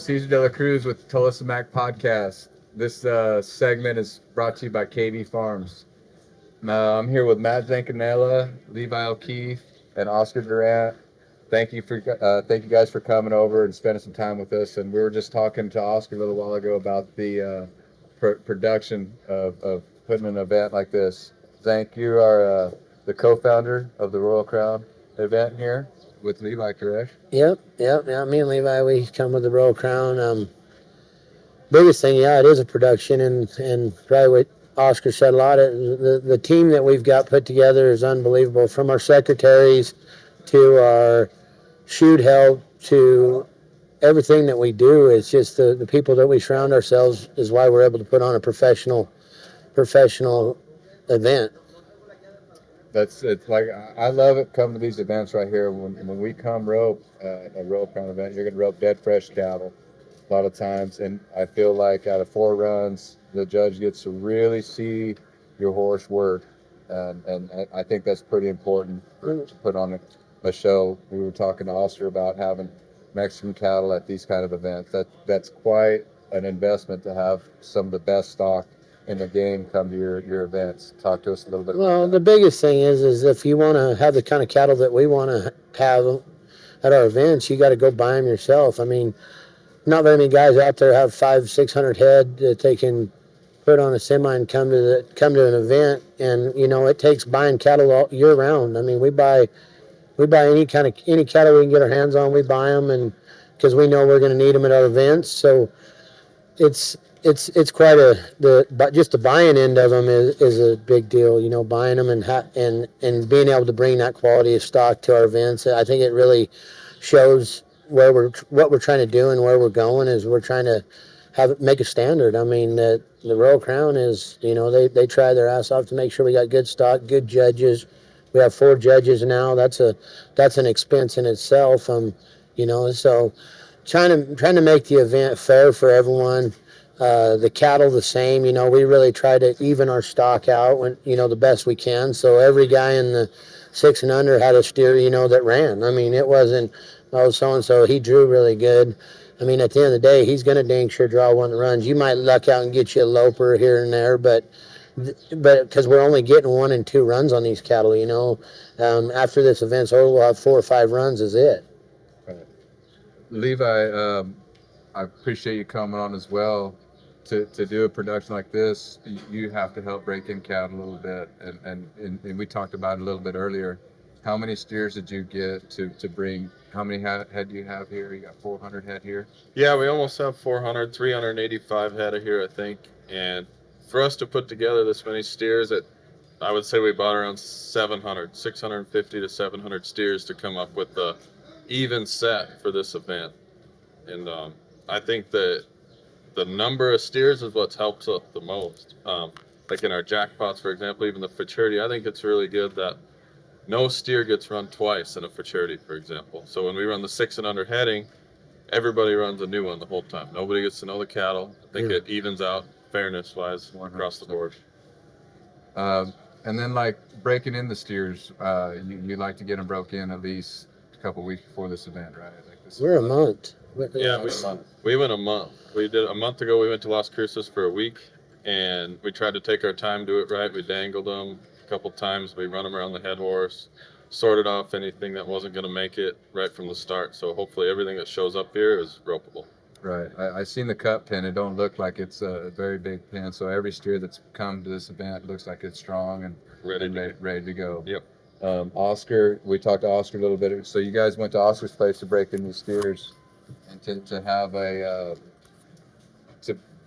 Cesar de la Cruz with the Tolleson Mack podcast. This segment is brought to you by KV Farms. I'm here with Matt Zanacanella, Levi O'Keefe, and Oscar Duran. Thank you guys for coming over and spending some time with us. And we were just talking to Oscar a little while ago about the production of putting an event like this. Zank, you are the co-founder of the Royal Crown event here with Levi, correct? Yep. Yeah, me and Levi, we come with the Royal Crown. Biggest thing, it is a production, and probably what Oscar said a lot. The team that we've got put together is unbelievable. From our secretaries to our shoot help to everything that we do. It's just the people that we surround ourselves is why we're able to put on a professional event. It's like I love it coming to these events right here. When we come rope a Royal Crown event, you're gonna rope dead fresh cattle a lot of times, and I feel like out of 4 runs, the judge gets to really see your horse work, and I think that's pretty important to put on a show. We were talking to Oscar about having Mexican cattle at these kind of events. That's quite an investment to have some of the best stock in the game come to your events. Talk to us a little bit. Well, the biggest thing is if you want to have the kind of cattle that we want to have at our events, you got to go buy them yourself. I mean, not very many guys out there have 500-600 head that they can put on a semi and come to an event. And it takes buying cattle all year round. I mean, we buy any cattle we can get our hands on. We buy them, and because we know we're going to need them at our events. So it's quite just the buying end of them is a big deal. Buying them and being able to bring that quality of stock to our events. I think it really shows what we're trying to do and where we're going. Is we're trying to make a standard. I mean, the Royal Crown is, they try their ass off to make sure we got good stock, good judges. We have 4 judges now. That's an expense in itself. So trying to make the event fair for everyone. The cattle the same. We really try to even our stock out when the best we can. So every guy in the 6 and under had a steer that ran. I mean, it wasn't so and so. He drew really good. I mean, at the end of the day, he's going to dang sure draw one that runs. You might luck out and get you a loper here and there, but because we're only getting 1 and 2 runs on these cattle, after this event's over, we'll have 4 or 5 runs is it. Right. Levi, I appreciate you coming on as well. To do a production like this, you have to help break in cattle a little bit, and we talked about it a little bit earlier. How many steers did you get to bring? How many head do you have here? You got 400 head here? Yeah, we almost have 400, 385 head here, I think. And for us to put together this many steers, I would say we bought around 650 to 700 steers to come up with the even set for this event. And I think that the number of steers is what helps us the most. Like in our jackpots, for example, even the futurity, I think it's really good that no steer gets run twice in a futurity, for example. So when we run the 6 and under heading, everybody runs a new one the whole time. Nobody gets to know the cattle. I think it evens out fairness-wise across the board. And then, like, breaking in the steers, you like to get them broke in at least a couple weeks before this event, right? We're a month. Yeah, we went a month. We did a month ago. We went to Las Cruces for a week, and we tried to take our time, do it right. We dangled them a couple times. We run them around the head horse, sorted off anything that wasn't going to make it right from the start. So hopefully everything that shows up here is ropeable. Right. I seen the cut pin. It don't look like it's a very big pin. So every steer that's come to this event looks like it's strong and ready to go. Yep. Oscar, we talked to Oscar a little bit. So you guys went to Oscar's place to break in these steers, and to have a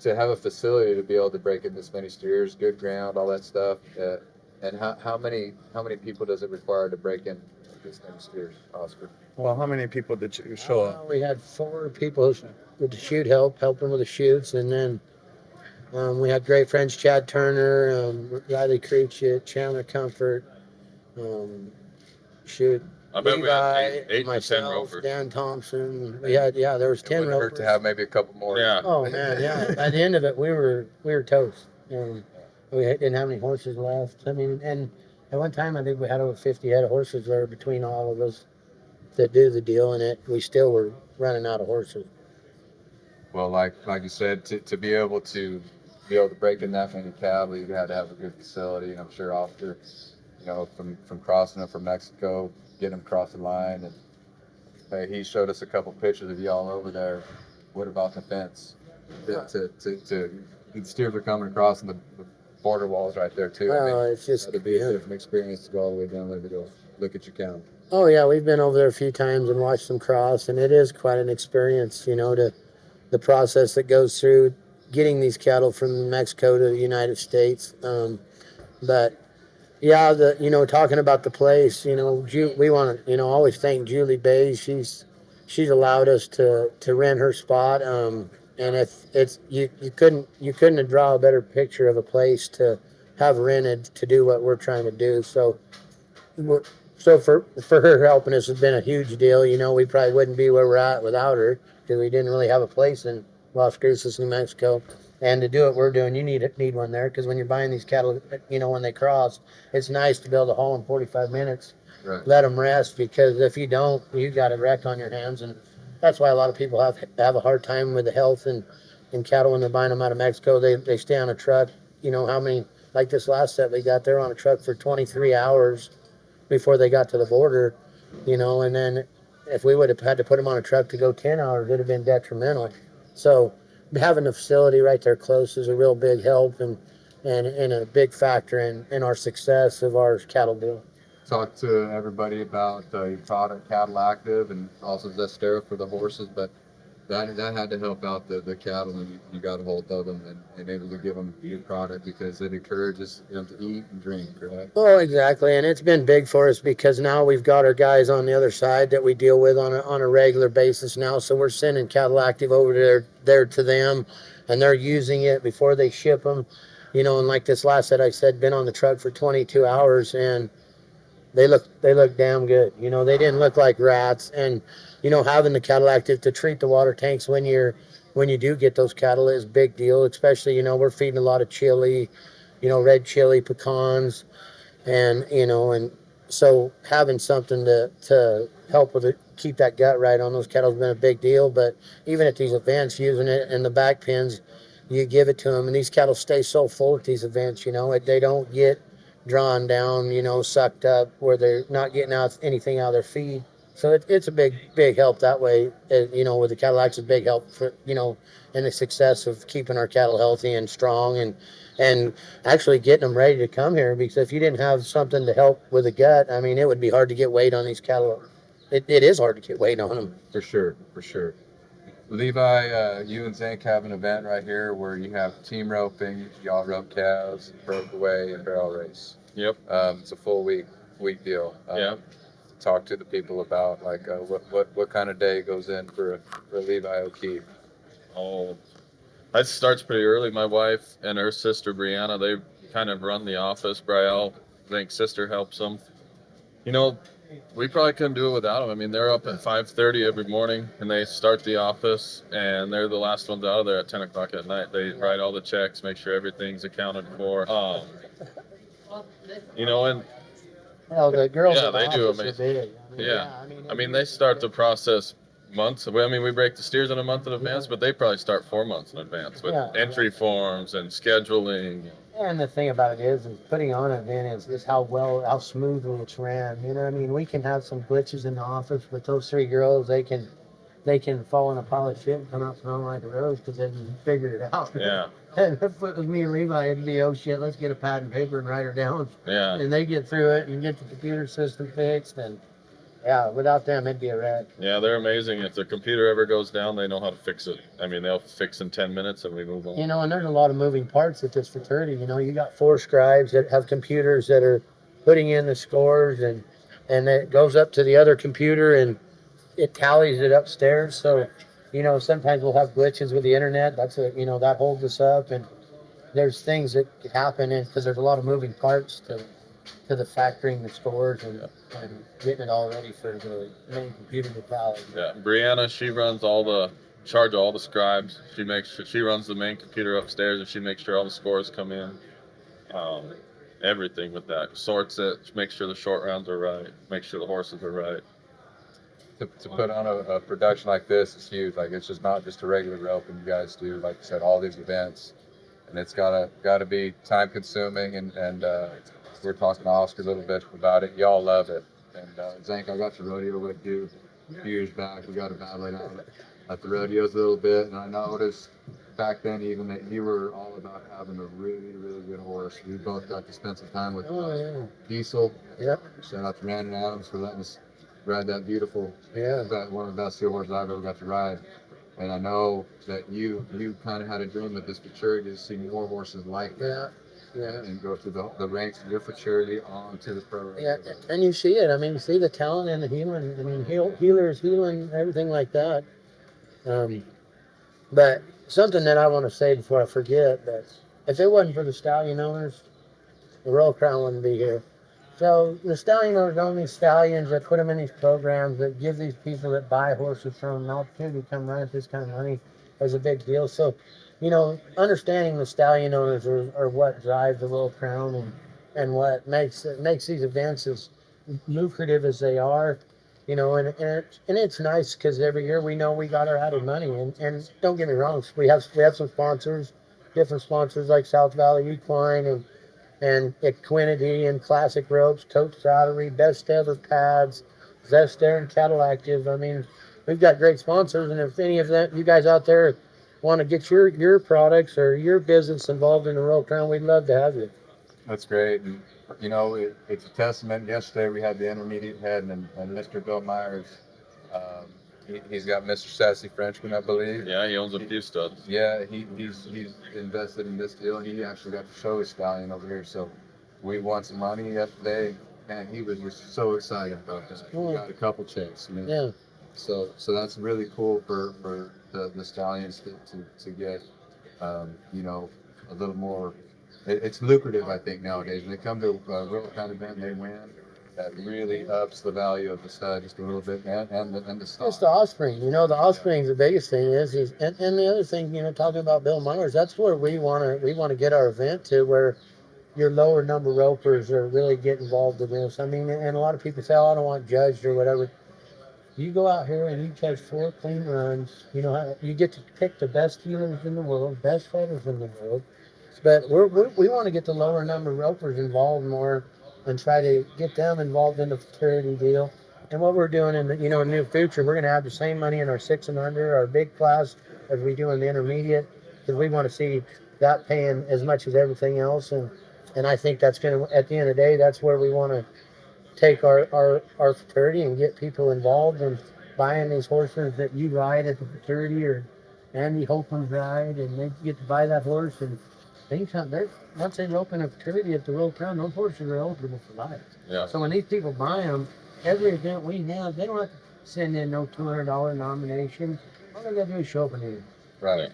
to have a facility to be able to break in this many steers, good ground, all that stuff. And how many people does it require to break in this many steers, Oscar? Well, how many people did you show up? We had 4 people with the shoot helping with the shoots, and then we had great friends, Chad Turner, Riley Cruchit, Chandler Comfort, I bet we had Levi, 8 to 10 myself, rovers. Dan Thompson. We had there was 10 It wouldn't hurt to rovers. have maybe a couple more. Yeah. Oh man, yeah. By the end of it, we were toast. We didn't have any horses left. I mean, and at one time I think we had over 50 head of horses there between all of us that do the deal, and we still were running out of horses. Well, like you said, to be able to break in that many cattle, you got to have a good facility. And I'm sure after, from crossing them from Mexico, getting them across the line, and he showed us a couple pictures of y'all over there. What about the fence? The steers are coming across, and the border walls right there too. I Well, mean, it's just that'd be a different experience to go all the way down there to go look at your cattle. Oh yeah, we've been over there a few times and watched them cross, and it is quite an experience, to the process that goes through getting these cattle from Mexico to the United States. But yeah, talking about the place, we want to, always thank Julie Bay. She's allowed us to rent her spot. And if it's you couldn't have drawn a better picture of a place to have rented to do what we're trying to do. So for her helping us has been a huge deal. We probably wouldn't be where we're at without her because we didn't really have a place in Las Cruces, New Mexico. And to do what we're doing, you need one there because when you're buying these cattle, when they cross, it's nice to be able to haul in 45 minutes, Right. let them rest, because if you don't, you got a wreck on your hands. And that's why a lot of people have a hard time with the health and cattle when they're buying them out of Mexico. They stay on a truck. How many, like this last set we got, they're on a truck for 23 hours before they got to the border, and then if we would have had to put them on a truck to go 10 hours, it would have been detrimental. So having the facility right there close is a real big help and a big factor in our success of our cattle deal. Talk to everybody about your product, Cattle Active, and also Zestera for the horses, but that had to help out the cattle, and you got a hold of them and able to give them your product because it encourages them to eat and drink, right? Oh, exactly, and it's been big for us because now we've got our guys on the other side that we deal with on a regular basis now. So we're sending Cattle Active over there to them, and they're using it before they ship them. And like this last set I said, been on the truck for 22 hours, and they look damn good. They didn't look like rats, and having the Cattle Active to treat the water tanks when you do get those cattle is a big deal. Especially we're feeding a lot of chili, red chili, pecans, and so having something to help with it, keep that gut right on those cattle has been a big deal. But even at these events, using it in the back pens, you give it to them, and these cattle stay so full at these events. They don't get drawn down, sucked up where they're not getting out anything out of their feed. So it's a big help that way. With the Cadillacs, a big help for, in the success of keeping our cattle healthy and strong and actually getting them ready to come here. Because if you didn't have something to help with the gut, I mean, it would be hard to get weight on these cattle. It is hard to get weight on them. For sure. Levi, you and Zank have an event right here where you have team roping, y'all rope calves, rope away, and barrel race. Yep. It's a full week deal. Yeah. Talk to the people about what kind of day goes in for Levi O'Keefe. Oh, that starts pretty early. My wife and her sister Brianna, they kind of run the office. Brielle, I think sister helps them. We probably couldn't do it without them. I mean, they're up at 5:30 every morning, and they start the office, and they're the last ones out of there at 10 o'clock at night. They write all the checks, make sure everything's accounted for. And Well, the girls Yeah, in the they do office are amazing. big. I mean, they start the process months. We break the steers in a month in advance, but they probably start 4 months in advance with entry forms and scheduling. And the thing about it is putting on an event is how smoothly it's ran. We can have some glitches in the office, but those three girls, they can fall in a pile of shit and come out smelling like a rose because they figured it out. Yeah. And if it was me and Levi, it'd be, oh shit, let's get a pad and paper and write her down. Yeah. And they get through it and get the computer system fixed. And yeah, without them, it'd be a wreck. Yeah, they're amazing. If their computer ever goes down, they know how to fix it. I mean, they'll fix in 10 minutes and we move on. And there's a lot of moving parts at this fraternity. You got 4 scribes that have computers that are putting in the scores, and it goes up to the other computer and it tallies it upstairs. So, sometimes we'll have glitches with the internet. That holds us up. And there's things that happen because there's a lot of moving parts to the factoring the scores and getting it all ready for the main computer to tally. Yeah, Brianna, she runs charge all the scribes. She runs the main computer upstairs, and she makes sure all the scores come in. Everything with that, sorts it, makes sure the short rounds are right, makes sure the horses are right. to put on a production like this is huge. Like it's just not just a regular rope, and you guys do, like you said, all these events, and it's gotta be time consuming. And we're talking to Oscar a little bit about it. Y'all love it. And Zank, I got to rodeo with you a few years back. We got to battle it out at the rodeos a little bit, and I noticed back then even that you were all about having a really, really good horse. We both got to spend some time with Diesel. Yep. Shout out to Randy Adams for letting us ride that beautiful, one of the best horses I've ever got to ride. And I know that you kind of had a dream at this maturity to see more horses like that. Yeah. And go through the ranks of your maturity on to the pro. Yeah, and you see it. I mean, you see the talent and the healing. I mean, healers, healing, everything like that. But something that I want to say before I forget, that if it wasn't for the Stallion Owners, the Royal Crown wouldn't be here. So the Stallion Owners own these stallions that put them in these programs that give these people that buy horses from them an opportunity to come run at this kind of money is a big deal. So, you know, understanding the Stallion Owners are what drives the Royal Crown and what makes these events as lucrative as they are. You know, and it's nice because every year we know we got our added money. And don't get me wrong, we have some sponsors, different sponsors like South Valley Equine and Equinity and Classic Ropes, Coach Salary, Best Ever Pads, Zester and Cadillac. I mean, we've got great sponsors, and if any of that you guys out there want to get your products or your business involved in the Royal Crown, we'd love to have you. That's great. And, you know, it's a testament. Yesterday we had the intermediate head and Mr. Bill Myers. He's got Mr. Sassy Frenchman, I believe. Yeah, he owns a few studs. Yeah, he's invested in this deal. He actually got to show his stallion over here. So we won some money yesterday, and he was just so excited about that. We got a couple checks. You know? Yeah. So that's really cool for the stallions to get, you know, a little more. It's lucrative, I think, nowadays. When they come to a Royal Crown event and they win, that really ups the value of the stud just a little bit, and the stock. It's the Offspring. You know, the Offspring's the biggest thing and the other thing, you know, talking about Bill Myers, that's where we want to get our event to, where your lower number ropers are really get involved in this. I mean, and a lot of people say, oh, I don't want judged or whatever. You go out here and you catch 4 clean runs. You know, you get to pick the best healers in the world, best fighters in the world. But we want to get the lower number ropers involved more and try to get them involved in the fraternity deal. And what we're doing in the near future, we're going to have the same money in our 6 and under, our big class, as we do in the intermediate, because we want to see that paying as much as everything else. And I think that's going to, at the end of the day, that's where we want to take our fraternity and get people involved in buying these horses that you ride at the fraternity or Andy Holcomb's ride, and they get to buy that horse. And once they open a fraternity at the Royal Crown, those horses are eligible for life. Yeah. So when these people buy them, every event we have, they don't have to send in no $200 nomination. All they got to do is show up and eat. Right.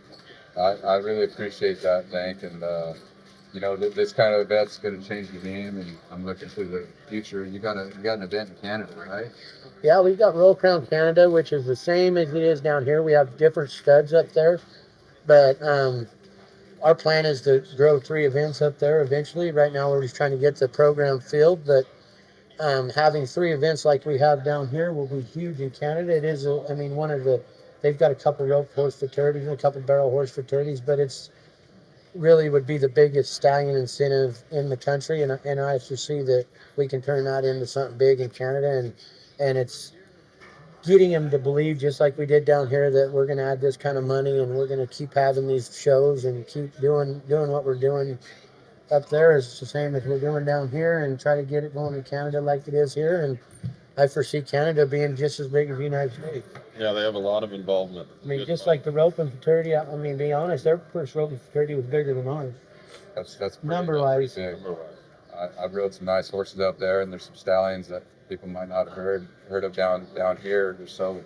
I really appreciate that, Hank. And, you know, this kind of event's going to change the game, and I'm looking to the future. You got an event in Canada, right? Yeah, we've got Royal Crown Canada, which is the same as it is down here. We have different studs up there, but our plan is to grow 3 events up there eventually. Right now, we're just trying to get the program filled, but having 3 events like we have down here will be huge in Canada. It is, they've got a couple rope horse fraternities and a couple barrel horse fraternities, but it's really would be the biggest stallion incentive in the country, and I foresee that we can turn that into something big in Canada, and it's getting them to believe, just like we did down here, that we're going to add this kind of money and we're going to keep having these shows and keep doing what we're doing up there is the same as we're doing down here, and try to get it going in Canada like it is here. And I foresee Canada being just as big as the United States. Yeah, they have a lot of involvement. I mean, just like the roping fraternity, I mean, be honest, their first roping fraternity was bigger than ours. That's number-wise. I rode some nice horses out there, and there's some stallions that people might not have heard of down here. There's so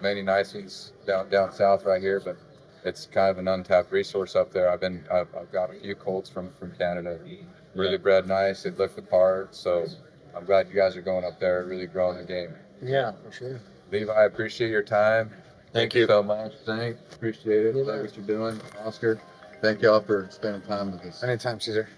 many nice ones down south right here, but it's kind of an untapped resource up there. I've got a few colts from Canada, really bred nice. It looked the part, so I'm glad you guys are going up there, really growing the game. Yeah, for sure. Levi, I appreciate your time. Thank you so much. Appreciate it. Love what you're doing. Oscar, thank y'all for spending time with us. Anytime, Cesar.